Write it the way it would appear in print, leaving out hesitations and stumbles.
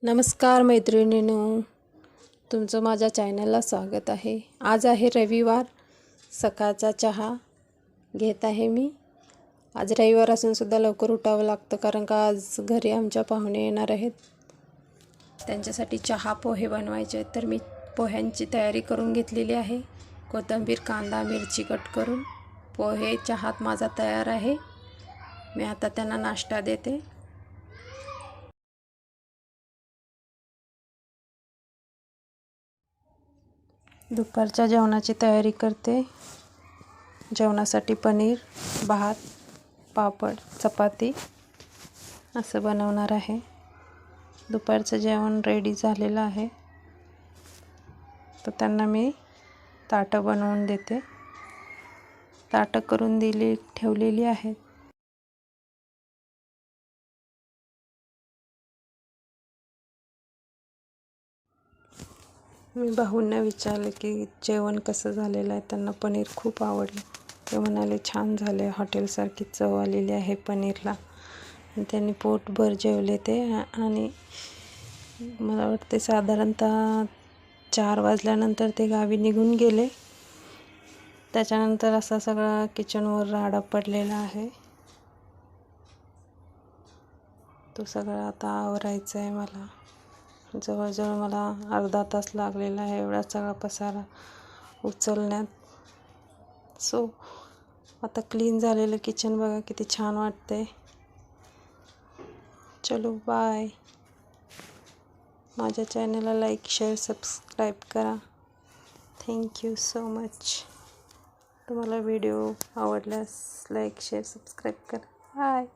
नमस्कार मैत्रिणींनो, तुमचं माझ्या चॅनलला स्वागत आहे। आज आहे रविवार, सकाळचा चहा घेत आहे मी। आज रविवार असून सुद्धा लवकर उठावं लागतं कारण का आज घरी आमच्या पाहुणे येणार आहेत। त्यांच्यासाठी चहा पोहे बनवायचे आहेत, तर मी पोह्यांची तयारी करून घेतलेली आहे। कोथिंबीर, कांदा, मिरची कट करून पोहे चहात माझा तयार आहे। मी आता त्यांना नाश्ता देते। दुपारच्या जेवणाची तयारी करते। जेवणासाठी पनीर, भात, पापड, चपाती असं बनवणार आहे। दुपारचं जेवण रेडी झालेलं आहे, तर त्यांना मी ताटं बनवून देते। ताटं करून ठेवलेली आहेत। मी भाऊंना विचारले की जेवण कसं झालेलं आहे। त्यांना पनीर खूप आवडलं। ते म्हणाले छान झाले, हॉटेलसारखी चव आलेली आहे पनीरला। त्यांनी पोटभर जेवले ते, आणि मला वाटते साधारणतः 4 वाजल्यानंतर ते गावी निघून गेले। त्याच्यानंतर असा सगळा किचनवर राडा पडलेला आहे। तो सगळा आता आवरायचा आहे मला। जवळजवळ मला अर्धा तास लागलेला आहे एवढा सगळा पसारा उचलण्यात। सो आता क्लीन झालेलं किचन बघा किती छान वाटतंय। चलो बाय। माझ्या चॅनलला लाईक, शेअर, सबस्क्राईब करा। Thank you so much. तुम्हाला व्हिडिओ आवडल्यास लाईक, शेअर, सबस्क्राईब करा। बाय।